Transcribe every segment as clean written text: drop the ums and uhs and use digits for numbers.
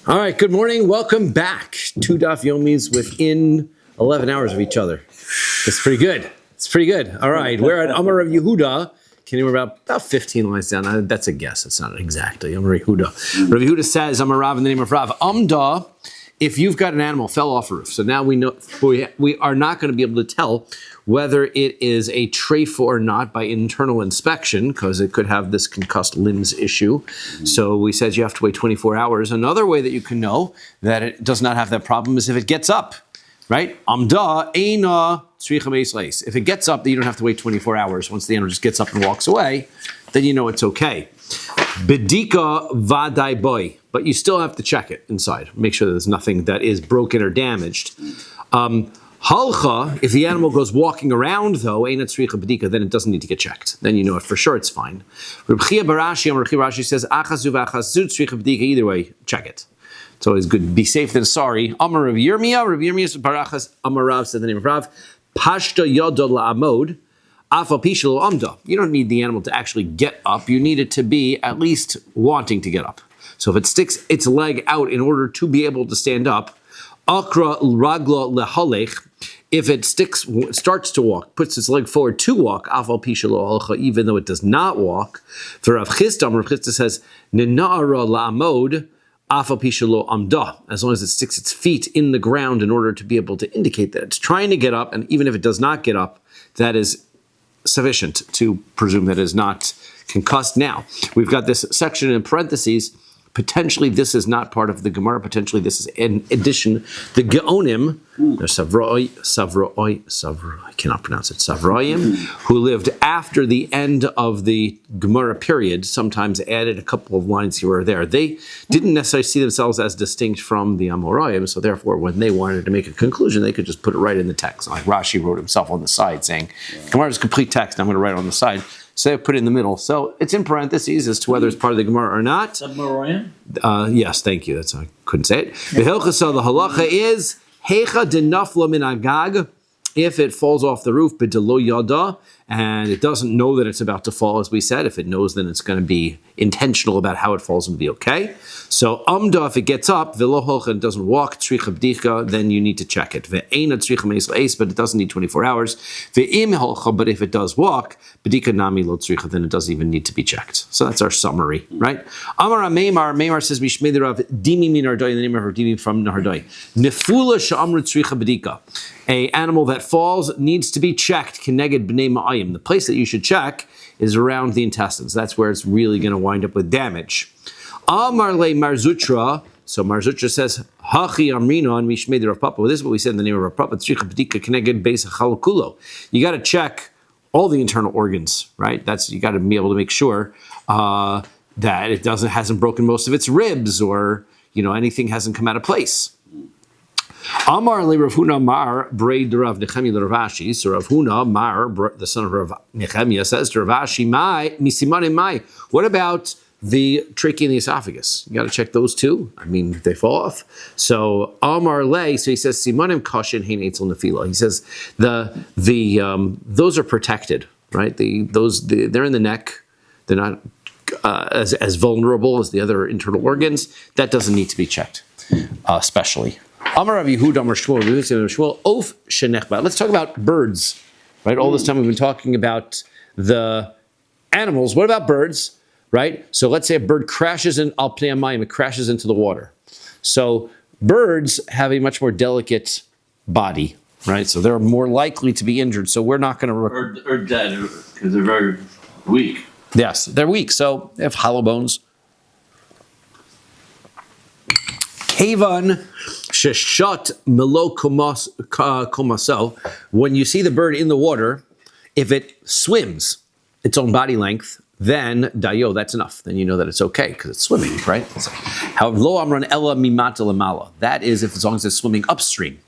All right, good morning. Welcome back. Two Daf Yomis within 11 hours of each other. It's pretty good. It's pretty good. All right, we're at Amar of Yehuda. Can we're about 15 lines down. That's a guess. It's not exactly. Amar Yehuda. Rabbi Yehuda says, Amar Rav in the name of Rav. Amda, if you've got an animal fell off a roof. So now we know we are not going to be able to tell whether it is a treif or not by internal inspection, because it could have this concussed limbs issue. So we said you have to wait 24 hours. Another way that you can know that it does not have that problem is if it gets up, right? Amda eina tzricha meis leis. If it gets up, then you don't have to wait 24 hours. Once the animal just gets up and walks away, then you know it's okay. Bedika vaday boy, but you still have to check it inside. Make sure there's nothing that is broken or damaged. Halcha, if the animal goes walking around though, then it doesn't need to get checked. Then you know it for sure it's fine. Rashi says, either way, check it. It's always good to be safe than sorry. Amar Rav Yirmiyah barachas, Amar Rav said the name of Rav, Pashta yodod la'amod, afal pishalo amda. You don't need the animal to actually get up. You need it to be at least wanting to get up. So if it sticks its leg out in order to be able to stand up, Akra ragla lehalech, if it starts to walk, puts its leg forward to walk, afal pishalo halcha, even though it does not walk. For Rav Chisda says, Nina'ara la'amod, afal pishalo amda, as long as it sticks its feet in the ground in order to be able to indicate that it's trying to get up, and even if it does not get up, that is sufficient to presume that it is not concussed. Now, we've got this section in parentheses. Potentially, this is not part of the Gemara. Potentially, this is in addition. The Geonim, I cannot pronounce it, Savroim, who lived after the end of the Gemara period, sometimes added a couple of lines here or there. They didn't necessarily see themselves as distinct from the Amoraim, so therefore, when they wanted to make a conclusion, they could just put it right in the text. Like Rashi wrote himself on the side, saying, Gemara is complete text, I'm going to write it on the side. So they put it in the middle. So it's in parentheses as to whether it's part of the Gemara or not. Yes, thank you. I couldn't say it. The halacha is hecha denafla min agag. If it falls off the roof, b'delo yada, and it doesn't know that it's about to fall, as we said. If it knows, then it's going to be intentional about how it falls and be okay. So amda, if it gets up, v'lo holcha, and doesn't walk, tzricha b'dicha, then you need to check it. Ve'ena tzricha meis leis, but it doesn't need 24 hours. Ve'im holcha, but if it does walk, b'dicha nami lo tzricha, then it doesn't even need to be checked. So that's our summary, right? Amar Meimar says, Mishmei Rav Dimi min Nahardai, in the name of Rav Dimi from Nahardai. Nefula sha'amru tzricha b'dicha. A animal that falls needs to be checked. Keneged b'nei ma'ayim. The place that you should check is around the intestines. That's where it's really going to wind up with damage. Amar le Marzutra. So Marzutra says, Hachi amrina and mishmei Rav Papa. Well, this is what we said in the name of Rav Papa. Tzricha b'dika keneged beis ha'chalakulo. You got to check all the internal organs, right? You got to be able to make sure that it hasn't broken most of its ribs, or anything hasn't come out of place. Amar le Rav Huna Mar braid Rav Nechemia Rav Ashi. So Rav Huna Mar, the son of Rav Nechemia, says to Rav Ashi, "Mai misimane mai." What about the trachea and the esophagus? You got to check those too. I mean, they fall off. So Amar le, so he says simanim kashin hein etzel nefila. He says those are protected, right? They're in the neck. They're not as vulnerable as the other internal organs. That doesn't need to be checked, especially. Amar Rav Yehuda Amar Shmuel Of Shenechba. Let's talk about birds, right? All this time we've been talking about the animals. What about birds, right? So let's say a bird crashes in al pnei hamayim, it crashes into the water. So birds have a much more delicate body, right? So they're more likely to be injured. So we're not going to or dead because they're very weak. Yes, they're weak. So they have hollow bones. Kavan sheshat melo komaso. When you see the bird in the water, if it swims its own body length, then dayo, that's enough. Then you know that it's okay because it's swimming, right? However, lo amran ella mimata lamala. That is if as long as it's swimming upstream,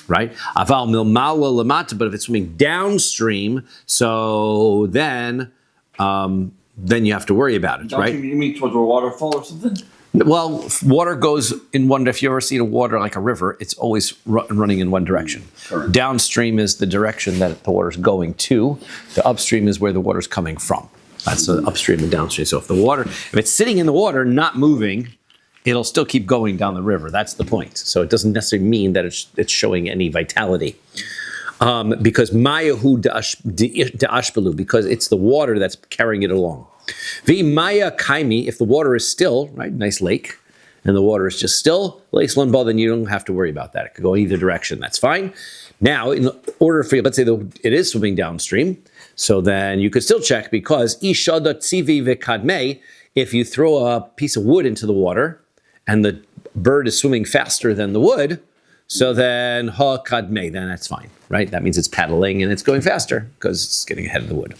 right? Aval milmala lamata. But if it's swimming downstream, so then you have to worry about it, right? You mean towards a waterfall or something? Well, water goes in one. If you ever see the water like a river, it's always running in one direction. Correct. Downstream is the direction that the water's going to. The upstream is where the water's coming from. That's the upstream and downstream. So if it's sitting in the water, not moving, it'll still keep going down the river. That's the point. So it doesn't necessarily mean that it's showing any vitality. Because Mayahu Ashbalu, because it's the water that's carrying it along. Vi Maya Kaimi, if the water is still, right, nice lake, and the water is just still, Lake Lunbal, then you don't have to worry about that. It could go either direction. That's fine. Now, in order for you, let's say it is swimming downstream, so then you could still check because Ishada Tzivi Vekadme, if you throw a piece of wood into the water and the bird is swimming faster than the wood, so then ha kadme, then that's fine, right? That means it's paddling and it's going faster because it's getting ahead of the wood.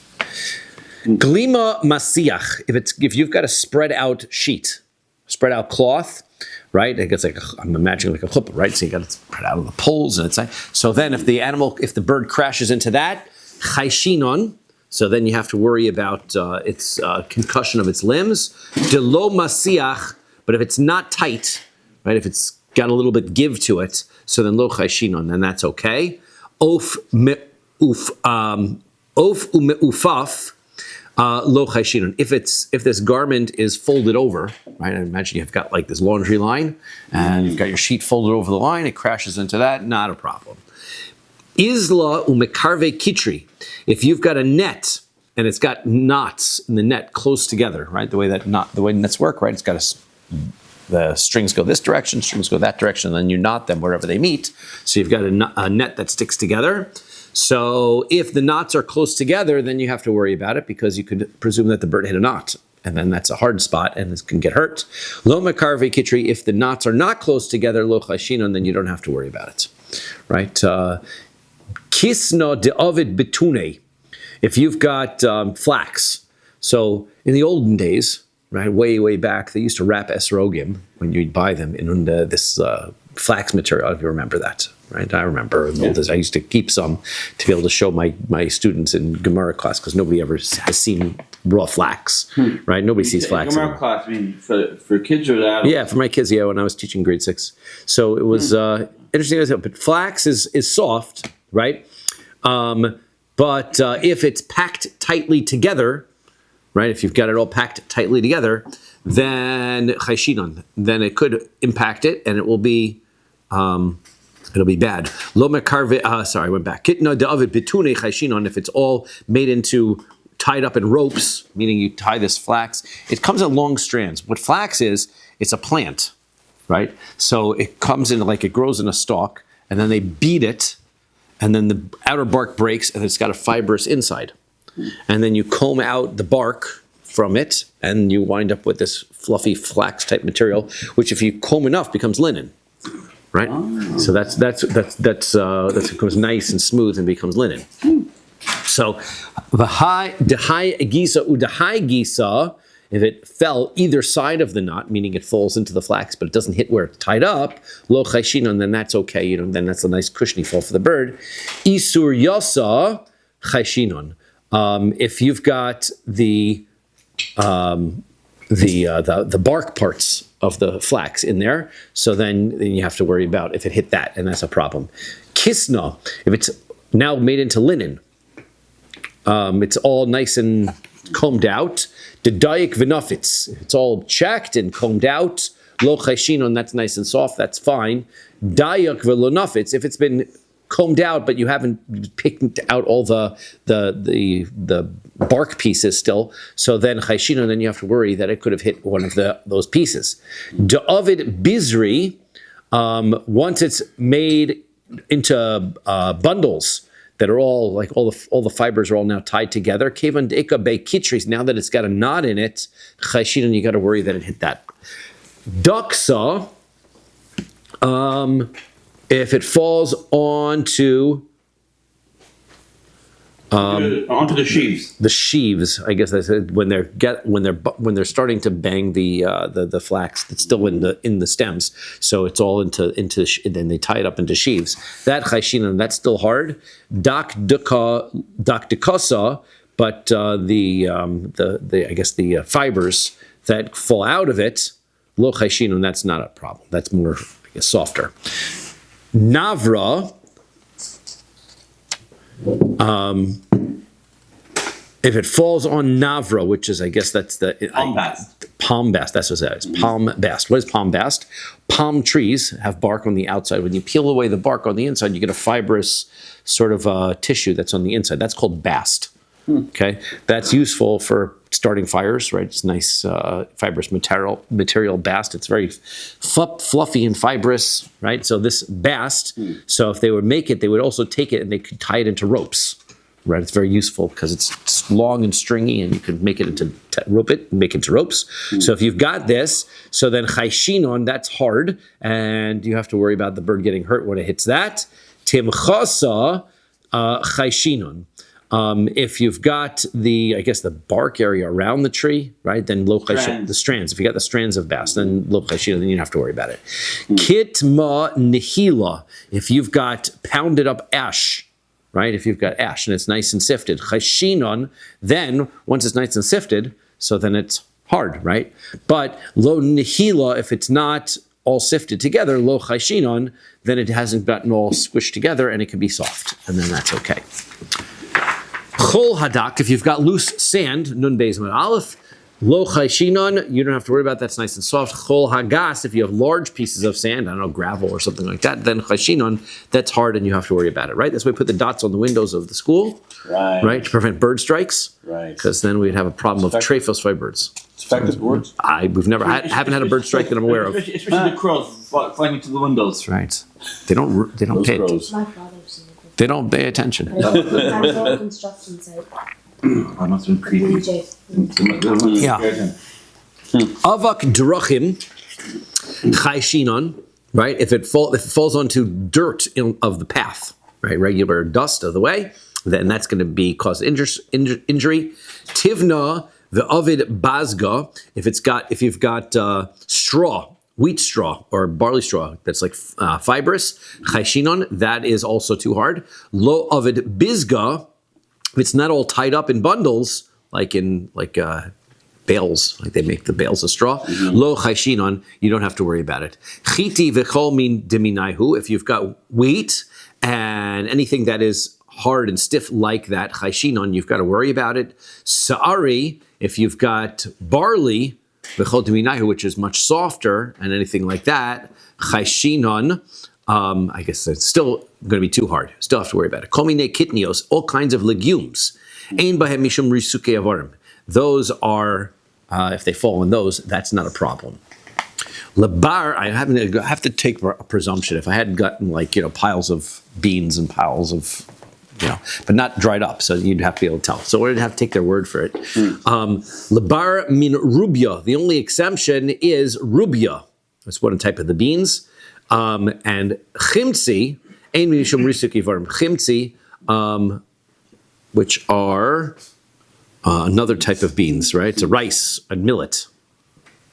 Glima masiach, if you've got a spread out sheet, spread out cloth, right? It gets like I'm imagining like a chuppah, right? So you got to spread out of the poles and it's like, so then if the bird crashes into that, chayshinon, so then you have to worry about its concussion of its limbs. Delo masiach, but if it's not tight, right? If it's got a little bit give to it, so then lo chayshinon, then that's okay. Of umeufaf lo chayshinon. If this garment is folded over, right? I imagine you've got like this laundry line, and you've got your sheet folded over the line. It crashes into that, not a problem. Isla umekarve kitri. If you've got a net and it's got knots in the net close together, right? The way nets work, right? It's got the strings go this direction, strings go that direction, and then you knot them wherever they meet. So you've got a net that sticks together. So if the knots are close together, then you have to worry about it because you could presume that the bird hit a knot. And then that's a hard spot and it can get hurt. Lo makarve kitri, if the knots are not close together, lo chashinon, then you don't have to worry about it. Right? Kisna de ovid betune. If you've got flax. So in the olden days, right, way back, they used to wrap esrogim when you'd buy them in this flax material, if you remember that, right? I remember in the old days, I used to keep some to be able to show my students in Gemara class because nobody ever has seen raw flax, right? Nobody sees flax. Gemara class, I mean, for kids or adults? Yeah, for my kids, yeah, when I was teaching grade 6. So it was interesting, but flax is soft, right? But if it's packed tightly together, right? If you've got it all packed tightly together, then chayshinon, then it could impact it, and it will be, it'll be bad. Lo mekarve. Sorry, I went back. Kitna de'avid bitune chayshinon. If it's all made into tied up in ropes, meaning you tie this flax, it comes in long strands. What flax is, it's a plant, right? So it comes in like it grows in a stalk, and then they beat it, and then the outer bark breaks, and it's got a fibrous inside. And then you comb out the bark from it, and you wind up with this fluffy flax type material, which if you comb enough becomes linen, right? Oh. So that becomes nice and smooth and becomes linen. So the high gisa udahai gisa, if it fell either side of the knot, meaning it falls into the flax, but it doesn't hit where it's tied up, lo chayshinon, then that's okay. Then that's a nice cushiony fall for the bird. Isur yasa chayshinon. If you've got the bark parts of the flax in there, so then you have to worry about if it hit that, and that's a problem. Kisna, if it's now made into linen, it's all nice and combed out. Dedayik v'nafitz, it's all checked and combed out. Lo chayshinon, that's nice and soft, that's fine. Dayak v'lo-nafitz, if it's been combed out, but you haven't picked out all the bark pieces still, so then chayshinon, then you have to worry that it could have hit one of those pieces. Da'avid bizri, once it's made into bundles that are all like all the fibers are all now tied together. Kevan deika be kitris, now that it's got a knot in it, chayshinon, you got to worry that it hit that. Daksa, if it falls onto the sheaves. The sheaves, I guess I said, when they're starting to bang the flax that's still in the stems, so it's all into then they tie it up into sheaves. That chayshinon, that's still hard. Dak dekasa, but the I guess the fibers that fall out of it, lo chayshinon, that's not a problem. That's more, I guess, softer. Navra, If it falls on Navra, which is, I guess that's the Palm bast. Palm bast. That's what it is. Palm bast. What is palm bast? Palm trees have bark on the outside. When you peel away the bark on the inside, you get a fibrous sort of tissue that's on the inside. That's called bast. Okay, that's useful for starting fires, right? It's nice fibrous material bast. It's very fluffy and fibrous, right? So this bast. So if they would make it, they would also take it and they could tie it into ropes. Right, it's very useful because it's long and stringy, and you can make it into rope it, and make it into ropes. So if you've got this, so then chayshinon, that's hard, and you have to worry about the bird getting hurt when it hits that. Timchasa chayshinon. If you've got the bark area around the tree, right, then lo chayshinon, the strands. If you got the strands of bast, then lo chayshinon, then you don't have to worry about it. Kitma nihila. If you've got pounded up ash. Right, if you've got ash and it's nice and sifted, chayshinon, then once it's nice and sifted, so then it's hard, right? But lo nihila, if it's not all sifted together, lo chayshinon, then it hasn't gotten all squished together and it can be soft, and then that's okay. Chol hadak, if you've got loose sand, nun beis med aleph, lo chayshinon, you don't have to worry about that. That's nice and soft. Chol hagas, if you have large pieces of sand, I don't know, gravel or something like that, then chayshinon, that's hard and you have to worry about it, right? That's why we put the dots on the windows of the school, right, to prevent bird strikes, right? Because then we'd have a problem of trephos by birds. It's effective birds. Haven't had a bird strike that I'm aware of. Especially the crows flying into the windows. Right. They don't pay. My father's seen it. They don't pay attention. But it's all construction site. I must have been creepy. Yeah. Avak drachim chayshinon, right? If it falls onto dirt of the path, right, regular dust of the way, then that's going to cause injury. Tivna the ovid bazga. If you've got straw, wheat straw or barley straw that's like fibrous, chayshinon, that is also too hard. Lo ovid bizga. If it's not all tied up in bundles, like bales, like they make the bales of straw, lo chayshinon, you don't have to worry about it. Chiti v'chol min deminaihu, if you've got wheat and anything that is hard and stiff like that, chayshinon, you've got to worry about it. Sa'ari, if you've got barley, v'chol deminaihu, which is much softer, and anything like that, chayshinon, I guess it's still going to be too hard. Still have to worry about it. Kol minei kitnios, all kinds of legumes. Ein bahem mishum risukei avarim. Those are, if they fall on those, that's not a problem. Labar, I have to take a presumption. If I hadn't gotten piles of beans and piles of, but not dried up, so you'd have to be able to tell. So we'd have to take their word for it. Labar min rubia. The only exemption is rubia. That's one type of the beans. And chimtzi, ein mishum risukei avarim. Chimtzi, which are another type of beans, right? It's a rice, a millet,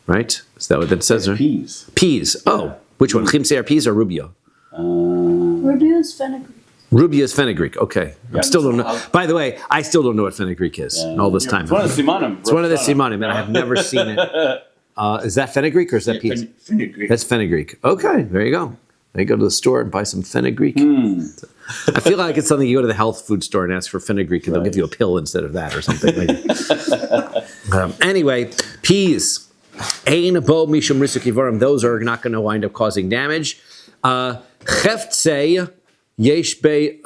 right? Is that what that says? Peas. Peas. Oh, which one? Chimsei are peas or rubia? Rubia is fenugreek. Rubia is fenugreek. Okay. I still don't know. By the way, I still don't know what fenugreek is all this time. It's one of the simanim. It's one of the simanim, and I have never seen it. Is that fenugreek or is that peas? Fenugreek. That's fenugreek. Okay, there you go. They go to the store and buy some fenugreek. I feel like it's something you go to the health food store and ask for fenugreek, and they'll give you a pill instead of that or something. Anyway, peas. Ein bo mishum risukei avarim. Those are not going to wind up causing damage. Cheftzei yesh be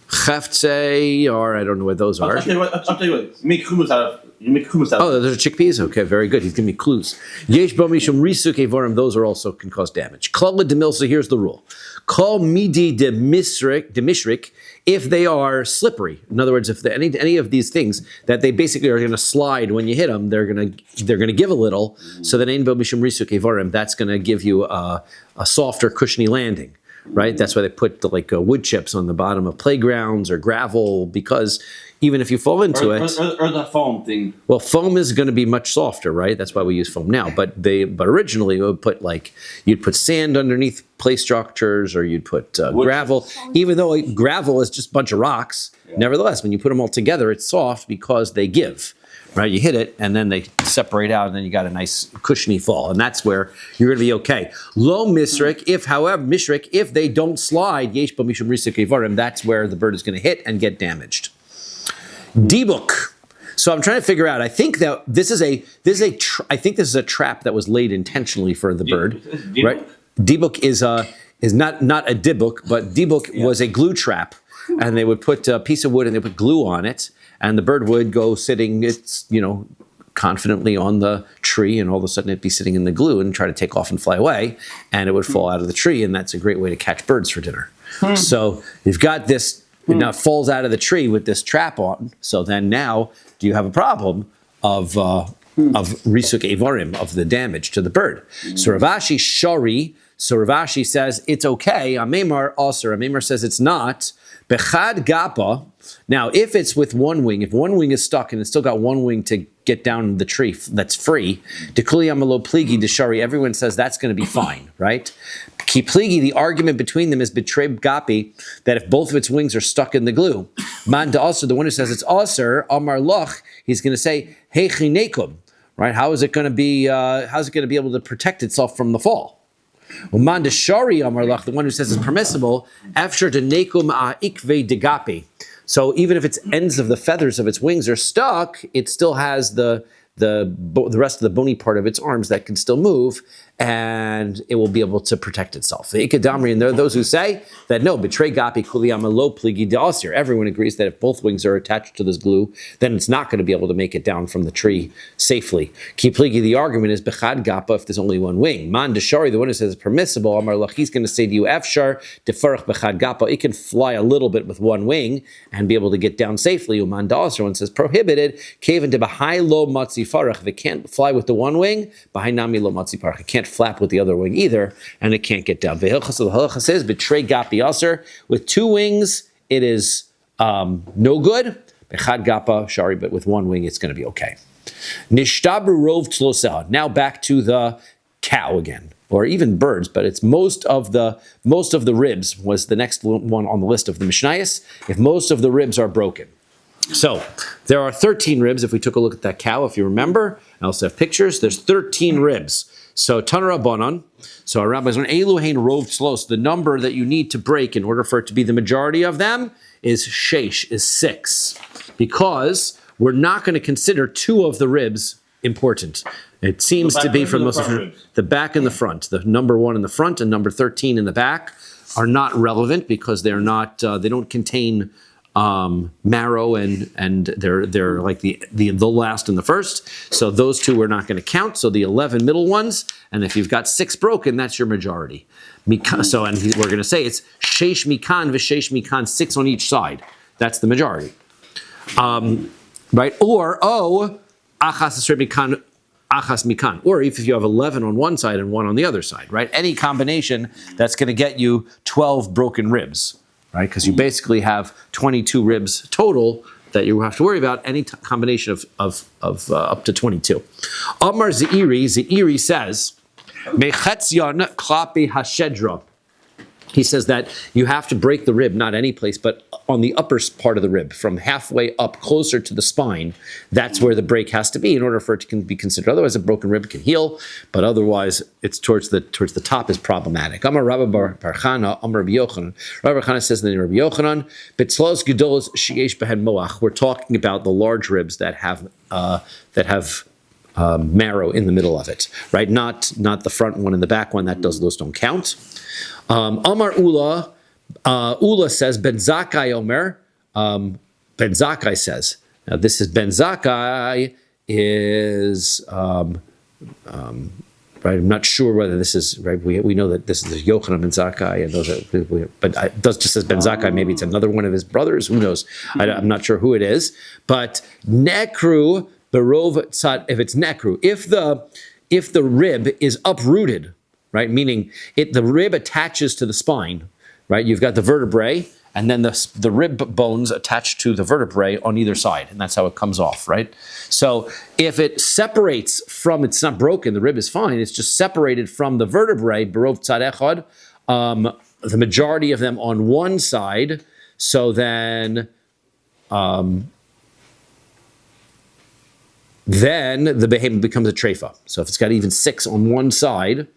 cheftzei, or I don't know what those are. I'll tell you what. You make hummus out of. Oh, those are chickpeas? Okay, very good. He's giving me clues. Yesh bo mishum risukei avarim. Those are also can cause damage. Klal demil. So here's the rule. Call midi de mishrik if they are slippery. In other words, if any of these things that they basically are going to slide when you hit them, they're going to give a little. So then ein bo mishum risukei avarim, that's going to give you a softer, cushiony landing. Right? That's why they put wood chips on the bottom of playgrounds or gravel, because even if you fall into it, or the foam thing. Well, foam is going to be much softer, right? That's why we use foam now. But originally you'd put sand underneath play structures, or you'd put gravel. Even though gravel is just a bunch of rocks, nevertheless, when you put them all together, it's soft because they give. Right, you hit it, and then they separate out, and then you got a nice cushiony fall, and that's where you're going to be okay. Lo mishrik, if they don't slide, yesh bo mishum risukei avarim, that's where the bird is going to hit and get damaged. Dibuk. So I'm trying to figure out. I think that this is a trap that was laid intentionally for the bird, right? Dibuk is not a dibuk, but dibuk was a glue trap, and they would put a piece of wood and they put glue on it, and the bird would go sitting, confidently on the tree, and all of a sudden it'd be sitting in the glue and try to take off and fly away, and it would fall out of the tree, and that's a great way to catch birds for dinner. So you've got this. It now falls out of the tree with this trap on. So then now, do you have a problem of risuk evarim, of the damage to the bird? So Rav Ashi shari. So Rav Ashi says it's okay. Amemar also. Amemar says it's not. Bechad gapa. Now, if it's with one wing, if one wing is stuck and it's still got one wing to get down the tree that's free, dekuli amalo pligi deshari, everyone says that's going to be fine, right? Ki pligi, the argument between them is betray gapi, that if both of its wings are stuck in the glue. Man da also, the one who says it's aser, amar loch, he's going to say, hey chinekum, right? How is it going to be able to protect itself from the fall? Man da shari, amar loch, the one who says it's permissible, after de nekum a ikve de gapi. So even if its ends of the feathers of its wings are stuck, it still has the rest of the bony part of its arms that can still move, and it will be able to protect itself. The Ikadamri, and there are those who say that no, betray gapi kuliyama lo pligi de'asir. Everyone agrees that if both wings are attached to this glue, then it's not going to be able to make it down from the tree safely. Ki pligi, the argument is bechad gapa, if there's only one wing. Man deshari, the one who says it's permissible, Amar lach, he's going to say to you, efshar defarach bechad gapa, it can fly a little bit with one wing and be able to get down safely. Uman da'asir, one says prohibited, kaven de bahai lo matzi farach, if it can't fly with the one wing, bahai nami lo matzi farach, it can't flap with the other wing either, and it can't get down. The halacha says betray gapi aser, with two wings it is no good. Bechad gapa shari, but with one wing it's going to be okay. Nishtabru rov tzlosah. Now back to the cow again, or even birds, but it's most of the ribs was the next one on the list of the Mishnayos. If most of the ribs are broken. So there are 13 ribs. If we took a look at that cow, if you remember, I also have pictures. There's 13 ribs. So Tanara Bonon. So our rabbis on Eluhain Rov Tzlos, the number that you need to break in order for it to be the majority of them is Sheish, is 6. Because we're not going to consider 2 of the ribs important. It seems to be for most of the back and the front. The number 1 in the front and number 13 in the back are not relevant because they're not. They don't contain marrow, and they're like the last and the first. So those 2 we're not going to count. So the 11 middle ones, and if you've got 6 broken, that's your majority. We're going to say it's sheish mikan v'sheish mikan, 6 on each side. That's the majority, right? Or achas mikan. Achas mikan, or if you have 11 on one side and 1 on the other side, right? Any combination that's going to get you 12 broken ribs, right? Because you basically have 22 ribs total that you have to worry about. Any combination of up to 22. Amar Zeiri says, Mechetzion klapi hashedra. He says that you have to break the rib, not any place, but on the upper part of the rib, from halfway up closer to the spine. That's where the break has to be in order for it to be considered. Otherwise, a broken rib can heal, but otherwise, it's towards the top is problematic. Amar Rabbi Bar Chana, Amar Rabbi Yochanan. Rabbi Chana says in Rabbi Yochanan, Betzlos gedolos sheyesh behen moach. We're talking about the large ribs that have marrow in the middle of it, right? Not the front one and the back one. Those don't count. Amar Ula says, Ben Zakkai Omer, Ben Zakkai says, now this is Ben Zakkai is, right, I'm not sure whether this is, right, we know that this is Yochanan Ben Zakkai, and those are, but it does just says Ben Zakkai, maybe it's another one of his brothers, who knows, I'm not sure who it is, but Nekru, Berov Tzad, if it's Nekru, if the rib is uprooted, right? Meaning the rib attaches to the spine, right? You've got the vertebrae, and then the rib bones attached to the vertebrae on either side, and that's how it comes off, right? So if it separates from, it's not broken, the rib is fine, it's just separated from the vertebrae, berov tzad echad, the majority of them on one side, so then the behemoth becomes a treifa. So if it's got even 6 on one side,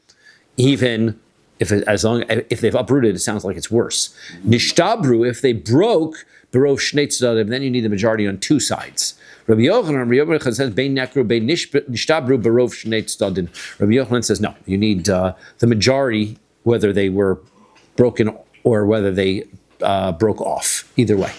even if they've uprooted, it sounds like it's worse. Nishtabru, if they broke, berov shnei tzadim, then you need the majority on two sides. Rabbi Yochanan says, bein nekru, bein nishtabru, berov shnei tzadim. Rabbi Yochanan says, no, you need the majority, whether they were broken or whether they broke off. Either way.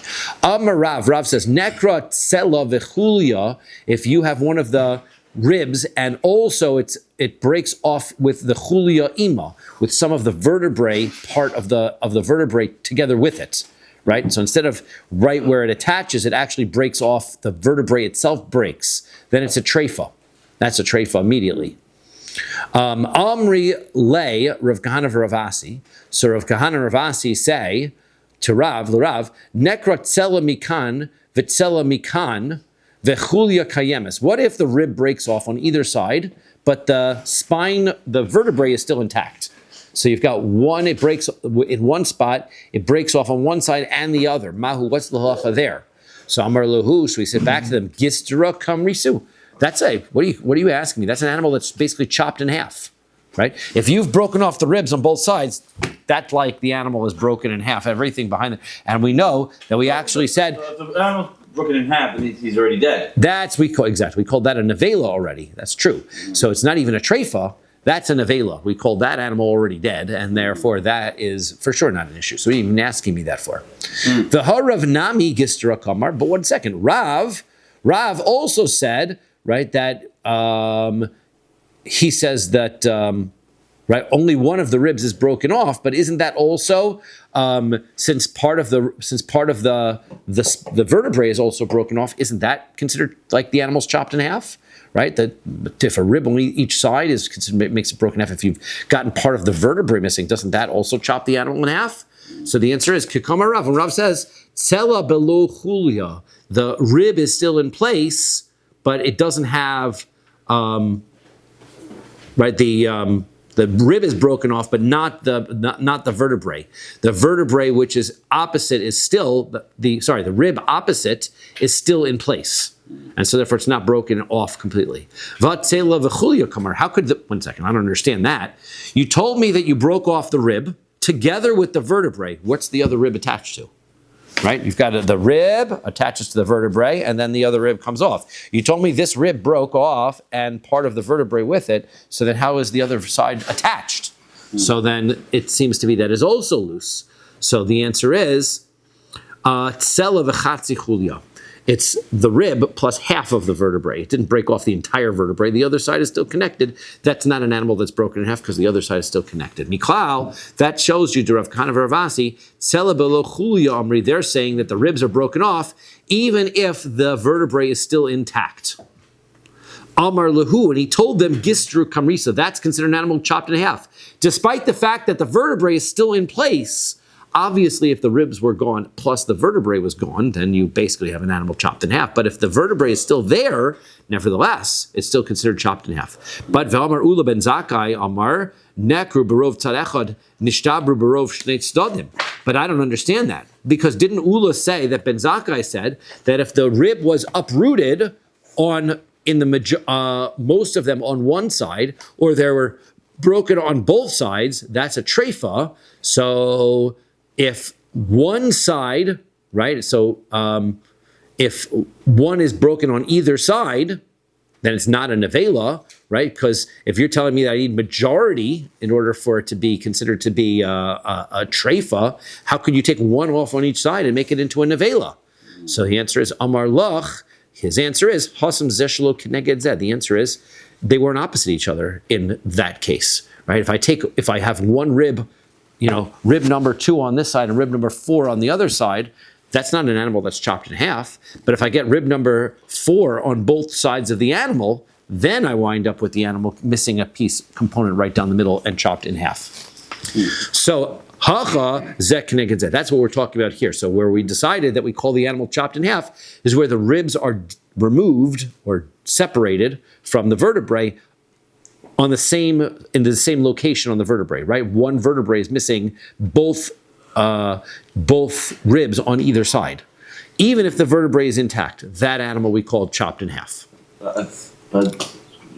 Amar Rav says, nekra tsela v'chulya, if you have one of the ribs and also it breaks off with the chulya ima, with some of the vertebrae, part of the vertebrae together with it, right? So instead of right where it attaches, it actually breaks off, the vertebrae itself breaks, then it's a treifa. That's a treifa immediately. Amri lay Rav Kahana Ravasi. So Rav Kahana Ravasi say to Rav, l'Rav, nekra tsela mikan v'tsela mikan v'chulya kayemes. What if the rib breaks off on either side, but the spine, the vertebrae is still intact? So you've got one, it breaks in one spot, it breaks off on one side and the other. Mahu, what's the halacha there? So Amar Lahu, so we said back to them, Gistra kamrisu. That's what are you asking me? That's an animal that's basically chopped in half, right? If you've broken off the ribs on both sides, that's like the animal is broken in half, everything behind it. And we know that we actually said, If the animal's broken in half, it means he's already dead. we called that a nevela already. That's true. So it's not even a treifa. That's a nevela. We called that animal already dead, and therefore that is for sure not an issue. So you're even asking me that for. The harav nami gistra kamar. But 1 second, Rav also said, right, that he says that right, only one of the ribs is broken off, but isn't that also since part of the vertebrae is also broken off? Isn't that considered like the animal's chopped in half? Right, that if a rib on each side is considered, makes it broken in half. If you've gotten part of the vertebrae missing, doesn't that also chop the animal in half? So the answer is Kikama Rav. And Rav says Tsela below chulya, the rib is still in place, but it doesn't have right the rib is broken off, but not the vertebrae. The vertebrae, which is opposite, is still the rib opposite is still in place. And so therefore it's not broken off completely. How could 1 second, I don't understand that. You told me that you broke off the rib together with the vertebrae. What's the other rib attached to? Right? You've got the rib attaches to the vertebrae and then the other rib comes off. You told me this rib broke off and part of the vertebrae with it. So then how is the other side attached? So then it seems to be that is also loose. So the answer is tsela v'chatzi chulya. It's the rib plus half of the vertebrae. It didn't break off the entire vertebrae. The other side is still connected. That's not an animal that's broken in half because the other side is still connected. Miklau, that shows you to Rav Kahana Ravasi, Tsela belo chulya amri, they're saying that the ribs are broken off even if the vertebrae is still intact. Amar lahu, and he told them gistru kamrisa, that's considered an animal chopped in half. Despite the fact that the vertebrae is still in place, obviously, if the ribs were gone plus the vertebrae was gone, then you basically have an animal chopped in half. But if the vertebrae is still there, nevertheless, it's still considered chopped in half. But V'amar Ula ben Zakai Amar Nekru Barov Tzadechad Nishtabru Barov Shnei Tzadim. But I don't understand that, because didn't Ula say that Ben Zakai said that if the rib was uprooted in the most of them on one side, or they were broken on both sides, that's a treifa. So if one side, right, so if one is broken on either side, then it's not a nevela, right? Because if you're telling me that I need majority in order for it to be considered to be a treifa, how could you take one off on each side and make it into a nevela? So the answer is Amar Lach. His answer is Hasam Zeshlo Keneged Zed. The answer is they weren't opposite each other in that case, right? If I have one rib, rib number 2 on this side and rib number 4 on the other side, that's not an animal that's chopped in half. But if I get rib number 4 on both sides of the animal, then I wind up with the animal missing a component right down the middle and chopped in half. So, hacha zeh keneged zeh. That's what we're talking about here. So where we decided that we call the animal chopped in half is where the ribs are removed or separated from the vertebrae in the same location on the vertebrae, right? One vertebrae is missing both ribs on either side. Even if the vertebrae is intact, that animal we call chopped in half. But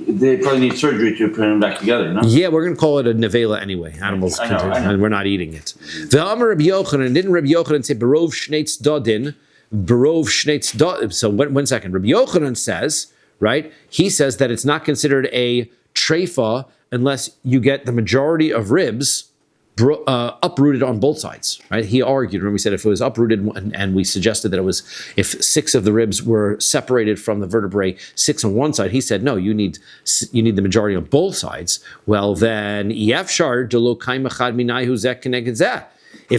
They probably need surgery to put them back together, no? Yeah, we're going to call it a nevela anyway. Animals, I know. and we're not eating it. The Amar Rabbi Yochanan, didn't Rabbi Yochanan say Barov Shneitz Dodin? Barov Shneitz Dodin. So one second. Rabbi Yochanan says, right? He says that it's not considered a treifa unless you get the majority of ribs uprooted on both sides, right? He argued, remember we said if it was uprooted, and we suggested that it was, if 6 of the ribs were separated from the vertebrae, 6 on one side, he said, no, you need the majority on both sides. Well, then, if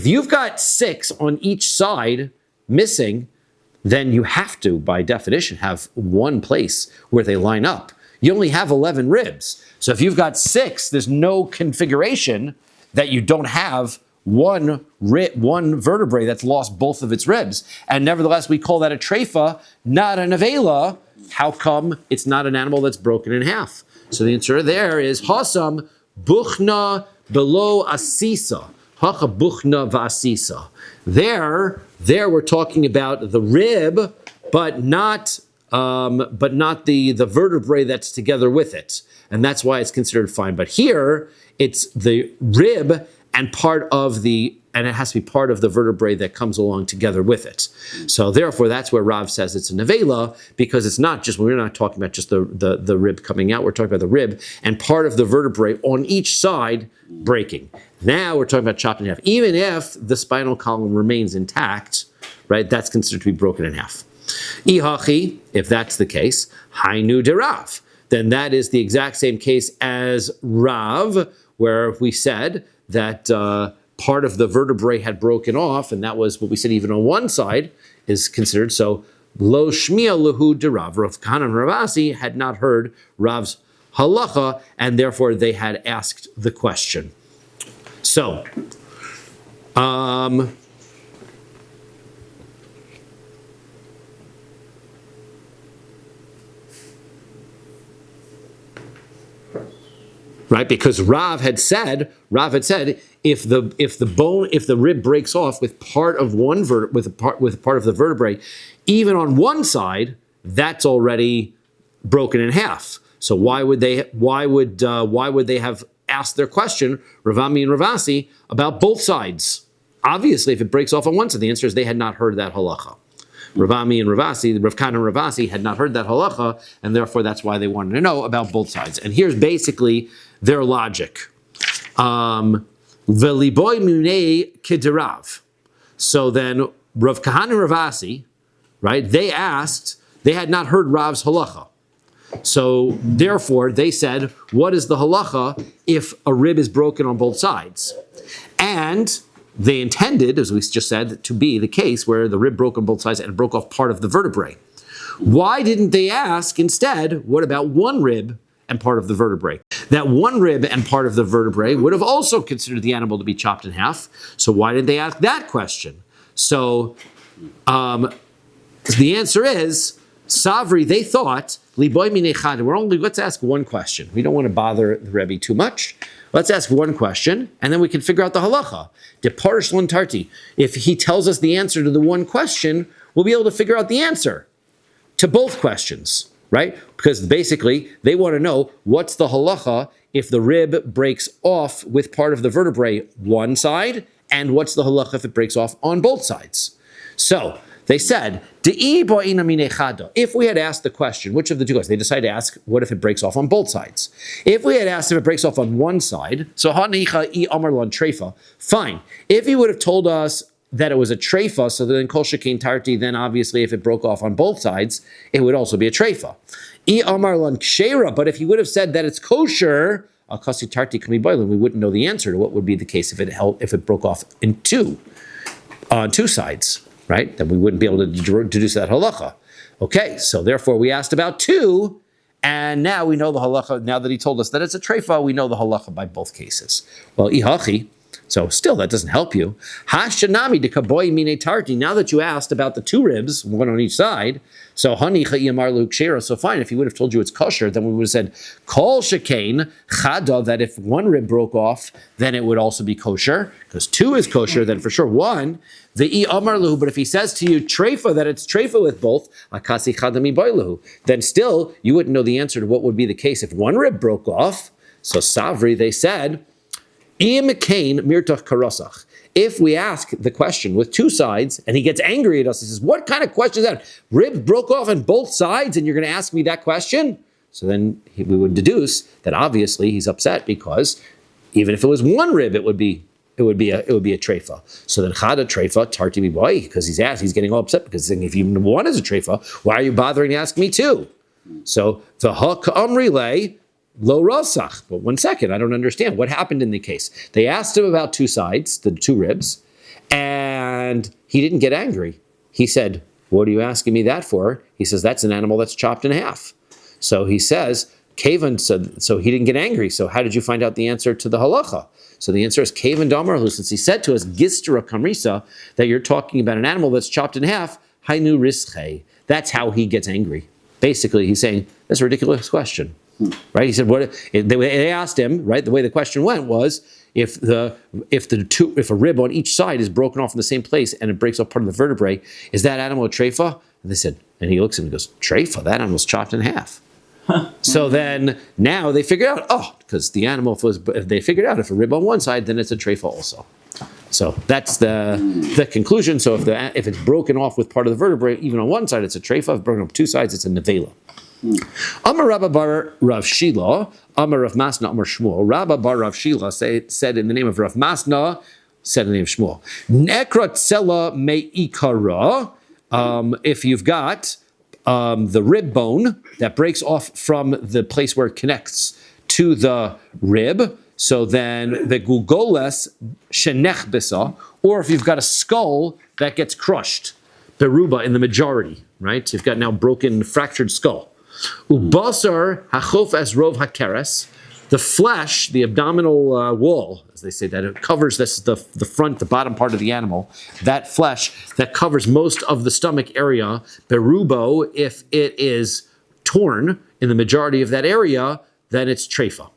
you've got 6 on each side missing, then you have to, by definition, have one place where they line up. You only have 11 ribs. So if you've got 6, there's no configuration that you don't have one vertebrae that's lost both of its ribs. And nevertheless, we call that a treifa, not a nevela. How come it's not an animal that's broken in half? So the answer there is hasam buchna below asisa. Hacha buchna v'asisa. There we're talking about the rib, but not the vertebrae that's together with it. And that's why it's considered fine. But here, it's the rib and and it has to be part of the vertebrae that comes along together with it. So therefore, that's where Rav says it's a nevela, because it's not just, we're not talking about just the rib coming out, we're talking about the rib and part of the vertebrae on each side breaking. Now we're talking about chopped in half. Even if the spinal column remains intact, right, that's considered to be broken in half. Ihachi, if that's the case, hainu de Rav. Then that is the exact same case as Rav, where we said that part of the vertebrae had broken off, and that was what we said even on one side is considered. So, lo shmiya lahu de Rav. Rav Kahana and Ravasi had not heard Rav's halacha, and therefore they had asked the question. So, right, because Rav had said if the rib breaks off with part of part of the vertebrae, even on one side, that's already broken in half. So why would they have asked their question, Ravami and Ravasi, about both sides? Obviously, if it breaks off on one side, the answer is they had not heard that halacha. Ravami and Ravasi, Rav Kahana and Ravasi had not heard that halacha, and therefore that's why they wanted to know about both sides. And here's basically their logic. V'liboy munei kidirav. So then Rav Kahana and Ravasi, right, they had not heard Rav's halacha. So therefore they said, what is the halacha if a rib is broken on both sides? And they intended, as we just said, to be the case where the rib broke on both sides and broke off part of the vertebrae. Why didn't they ask instead, what about one rib and part of the vertebrae? That one rib and part of the vertebrae would have also considered the animal to be chopped in half. So why did they ask that question? So the answer is, Savri, they thought, let's ask one question. We don't want to bother the Rebbe too much. Let's ask one question, and then we can figure out the halacha. Deparish tarti. If he tells us the answer to the one question, we'll be able to figure out the answer to both questions, right? Because basically, they want to know what's the halacha if the rib breaks off with part of the vertebrae one side, and what's the halacha if it breaks off on both sides. So they said, if we had asked the question, which of the two goes? They decided to ask, what if it breaks off on both sides? If we had asked if it breaks off on one side, so treifa, fine. If he would have told us that it was a treifa, so then kol shekain tarti, then obviously if it broke off on both sides, it would also be a treifa. But if he would have said that it's kosher, akasi tarti can be boiling, we wouldn't know the answer to what would be the case if it broke off on two sides. Right? Then we wouldn't be able to deduce that halacha. Okay, so therefore we asked about 2, and now we know the halacha. Now that he told us that it's a treifa, we know the halacha by both cases. Well, ihachi, So still, that doesn't help you. Hashanami de kaboy mine tarti. Now that you asked about the two ribs, one on each side, so hani chayimar lukshera. So fine, if he would have told you it's kosher, then we would have said kol shekain chada. That if one rib broke off, then it would also be kosher because two is kosher. Then for sure one. The amar luhu. But if he says to you treifa, that it's treifa with both akasi chadami boiluhu, then still you wouldn't know the answer to what would be the case if one rib broke off. So savri, they said. If we ask the question with two sides and he gets angry at us, he says, what kind of question is that? Rib broke off on both sides and you're going to ask me that question? So then we would deduce that obviously he's upset because even if it was one rib, it would be a treifa. So then chada treifa tarti boy, because he's getting all upset because he's saying if even one is a treifa, why are you bothering to ask me two? So the hak amri lay. Lo rasach. But 1 second, I don't understand. What happened in the case? They asked him about two sides, the two ribs, and he didn't get angry. He said, what are you asking me that for? He says, that's an animal that's chopped in half. So he says, Kavan said, so he didn't get angry. So how did you find out the answer to the halacha? So the answer is Kavan Damarhu, since he said to us, Gistra Kamrisa, that you're talking about an animal that's chopped in half, Hainu Rische. That's how he gets angry. Basically, he's saying, that's a ridiculous question. Right? He said, "What?" They asked him. Right? The way the question went was, if a rib on each side is broken off in the same place and it breaks off part of the vertebrae, is that animal a treifa? And they said, and he looks at him and goes, treifa? That animal's chopped in half. So then now they figured out, because the animal they figured out if a rib on one side, then it's a treifa also. So that's the conclusion. So if it's broken off with part of the vertebrae, even on one side, it's a treifa. If broken off two sides, it's a nevela. Amar Rabba bar Rav Shila, Amar Rav Masna, Amar Shmuel. Rabba bar Rav Shila said in the name of Rav Masna, said in the name of Shmuel, Nekra tsela me'ikara, if you've got the rib bone that breaks off from the place where it connects to the rib, so then the gugoles shenech bisa, or if you've got a skull that gets crushed, beruba in the majority, right? You've got now fractured skull. Ubasar hachof as rov hakeres, the flesh, the abdominal wall, as they say, that it covers this, the front, the bottom part of the animal, that flesh that covers most of the stomach area, berubo, if it is torn in the majority of that area, then it's treifa.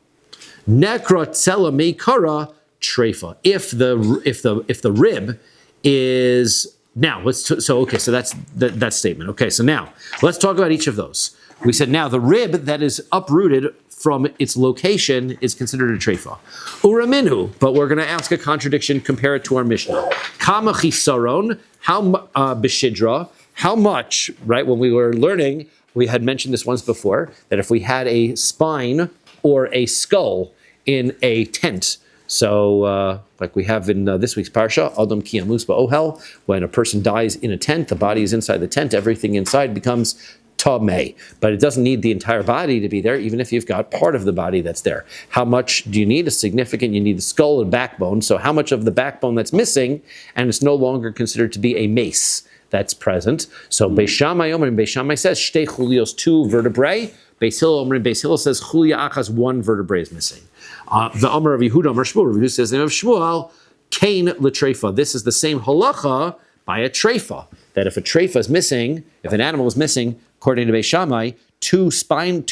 Nekra tsela meikara treifa. If the rib is now so that's that statement. Okay, so now let's talk about each of those. We said now the rib that is uprooted from its location is considered a treifa. Uraminu, but we're going to ask a contradiction, compare it to our Mishnah. Kama chisaron, b'shidra, how much, right? When we were learning, we had mentioned this once before, that if we had a spine or a skull in a tent, so like we have in this week's parsha, Adam ki amus ba'ohel, when a person dies in a tent, the body is inside the tent, everything inside becomes tameh, but it doesn't need the entire body to be there, even if you've got part of the body that's there. How much do you need? You need the skull and backbone. So how much of the backbone that's missing, and it's no longer considered to be a mace that's present. So Beis Shammai Omer, and Beis Shammai says, Shtei chulios, two vertebrae. Beis Hillel Omer, and Beis Hillel says, chulia achas, one vertebrae is missing. The Omer of Yehuda, Omer Shmuel, Yehuda says, the name of Shmuel, kain l'treifa. This is the same halacha by a treifa, that if a treifa is missing, if an animal is missing, according to Beis Shammai, two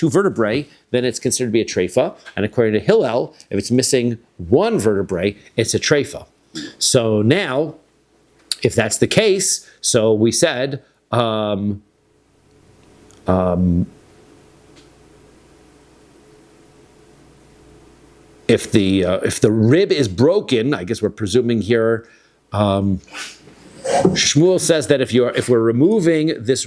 vertebrae, then it's considered to be a treifa. And according to Hillel, if it's missing one vertebrae, it's a treifa. So now, if that's the case, so we said, if the rib is broken, I guess we're presuming here, Shmuel says that if we're removing this,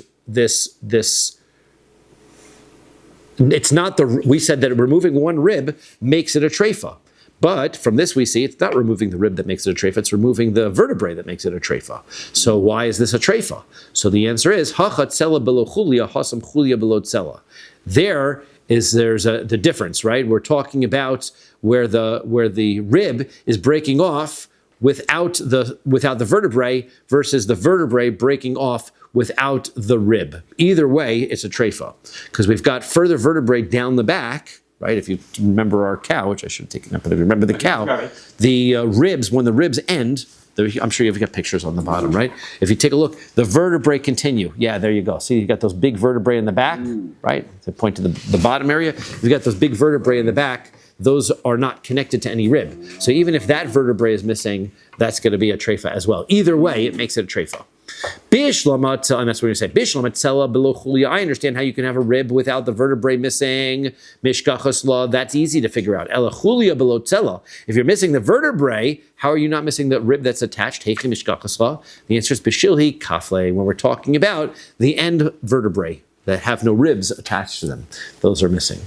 it's not we said that removing one rib makes it a treifa. But from this we see it's not removing the rib that makes it a treifa, it's removing the vertebrae that makes it a treifa. So why is this a treifa? So the answer is, hacha tsela below chulia, hasam chulia below tsela. There's the difference, right? We're talking about where the rib is breaking off without the vertebrae versus the vertebrae breaking off without the rib. Either way, it's a treifa, because we've got further vertebrae down the back, right? If you remember our cow, which I should have taken up, but if you remember the cow, Right. the ribs, when the ribs end, I'm sure you've got pictures on the bottom, right? If you take a look, the vertebrae continue. Yeah, there you go. See, you got those big vertebrae in the back, right? To point to the bottom area, you've got those big vertebrae in the back. Those are not connected to any rib. So even if that vertebrae is missing, that's going to be a treifa as well. Either way, it makes it a treifa. Bishlama, and that's what you say. Bishlama tzela below chulia. I understand how you can have a rib without the vertebrae missing. Mishkachas law. That's easy to figure out. Ela chulia below tzela. If you're missing the vertebrae, how are you not missing the rib that's attached? Heichi mishkachas law. The answer is bishilhi kafle. When we're talking about the end vertebrae that have no ribs attached to them, those are missing.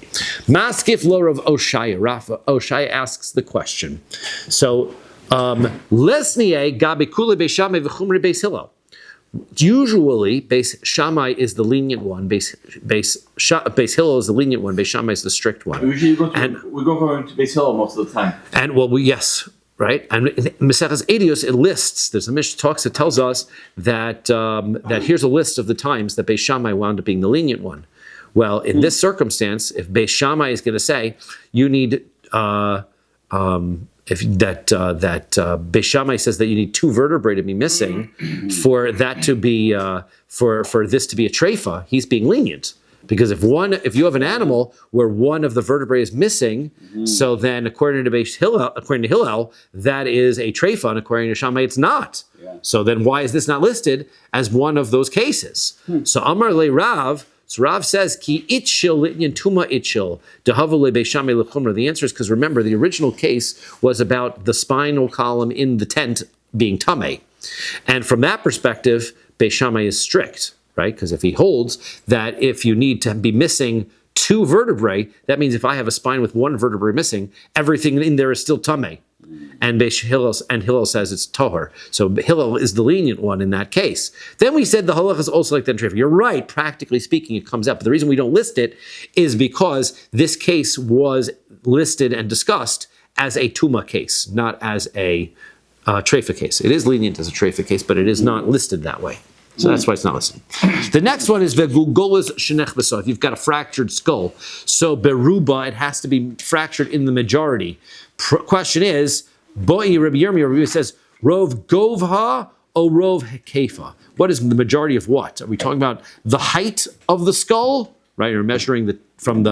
Maskif lo Rav Oshaya. Rav Oshaya asks the question. So, lesnie gabi kule beishamay v'chumri beis Hillel. Usually, Beis Shammai is the lenient one. Beis Hillel is the lenient one. Beis Shammai is the strict one. We go to Beis Hillel most of the time. And well, yes, right. And in Maseches Eidos, it lists. There's a Mishnah talks that tells us that that here's a list of the times that Beis Shammai wound up being the lenient one. Well, in this circumstance, if Beis Shammai is going to say you need Beis Shammai says that you need two vertebrae to be missing for that to be for this to be a treifa, he's being lenient. Because if you have an animal where one of the vertebrae is missing, so then according to Hillel, that is a treifa, and according to Shammai, it's not. Yeah. So then why is this not listed as one of those cases? So Amar le Rav. So Rav says, Ki itchil litnyan tuma itchil, dehavule beishamay lechumra. The answer is because remember, the original case was about the spinal column in the tent being tame. And from that perspective, beishamay is strict, right? Because if he holds that if you need to be missing two vertebrae, that means if I have a spine with one vertebrae missing, everything in there is still tame. And Hillel says it's tohar. So Hillel is the lenient one in that case. Then we said the halach is also like the treifa. You're right, practically speaking, it comes up. But the reason we don't list it is because this case was listed and discussed as a tuma case, not as a treifa case. It is lenient as a treifa case, but it is not listed that way. So that's why it's not listed. The next one is vegugolas shenech beso. If you've got a fractured skull, so beruba, it has to be fractured in the majority. Question is, Boi Rabbi Yirmiyah says, Rov Govha or Rov Hekefa? What is the majority of what? Are we talking about the height of the skull, right? Or measuring from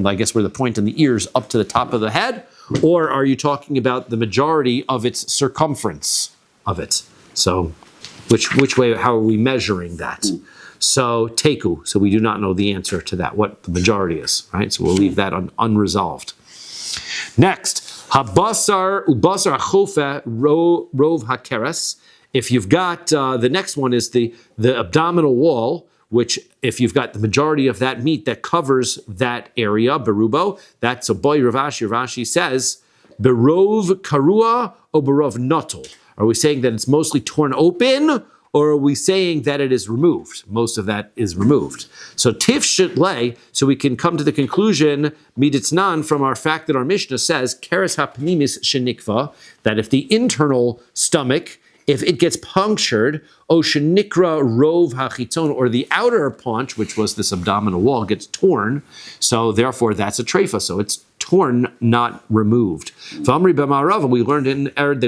I guess where the point in the ears up to the top of the head? Or are you talking about the majority of its circumference of it? So which way, how are we measuring that? So teku, so we do not know the answer to that, what the majority is, right? So we'll leave that unresolved. Next, habasar ubasar achofe rov hakeres. If you've got the next one is the abdominal wall, which if you've got the majority of that meat that covers that area, berubo, that's a boy Ravashi. Ravashi says berov karua or berov notol. Are we saying that it's mostly torn open, or are we saying that it is removed? Most of that is removed. So tif shitlei, so we can come to the conclusion, miditznan, from our fact that our Mishnah says, keres hapnimis shenikva, that if the internal stomach, if it gets punctured, o shenikra rov hachiton, or the outer paunch, which was this abdominal wall, gets torn, so therefore that's a treifa, so it's torn, not removed. V'amri b'ma'arav, we learned they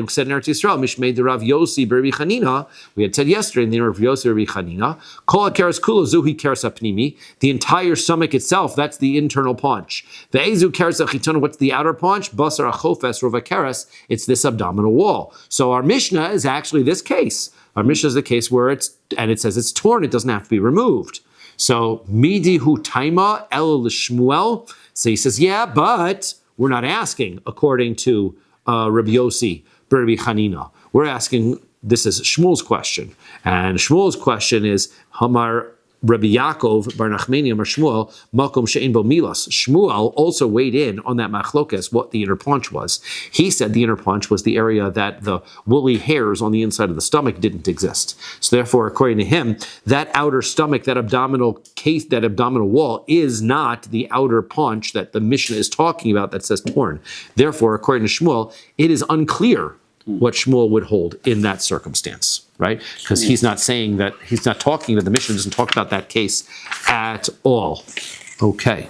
said in Eretz Yisrael, Mishmei de Rav Yosi b'Rabbi Chanina, we had said yesterday in the Rav Yosi b'Rabbi Chanina, Kol ha'keres kulo zuhi keres hapnimi, the entire stomach itself, that's the internal paunch. Ve'ezu keres hachiton, what's the outer paunch? Basar achofes rov hakeres, it's this abdominal wall. So our Mishnah is actually this case. Our Mishnah is the case where it says it's torn, it doesn't have to be removed. So, midi hu taima el l'shmuel. So he says, yeah, but we're not asking according to Rabbi Yossi, Rabbi Chanina. We're asking, this is Shmuel's question. And Shmuel's question is, Hamar Rabbi Yaakov bar Nachmani Amar Shmuel, Makom she'ein bo milas. Shmuel also weighed in on that machlokes, what the inner paunch was. He said the inner paunch was the area that the woolly hairs on the inside of the stomach didn't exist. So therefore, according to him, that outer stomach, that abdominal case, that abdominal wall is not the outer paunch that the Mishnah is talking about that says torn. Therefore, according to Shmuel, it is unclear what Shmuel would hold in that circumstance, right? Because he's not saying that, he's not talking, that the Mishnah doesn't talk about that case at all. Okay.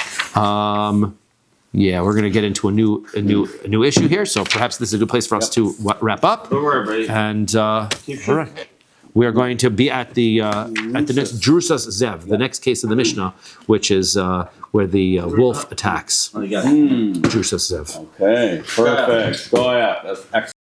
Yeah, we're going to get into a new issue here, so perhaps this is a good place for us to wrap up. Don't worry, buddy. And all right, we are going to be at the next Drusas Zev, the next case of the Mishnah, which is where the wolf attacks. Oh, you got it. Drusas Zev. Okay, perfect. Go ahead. That's excellent.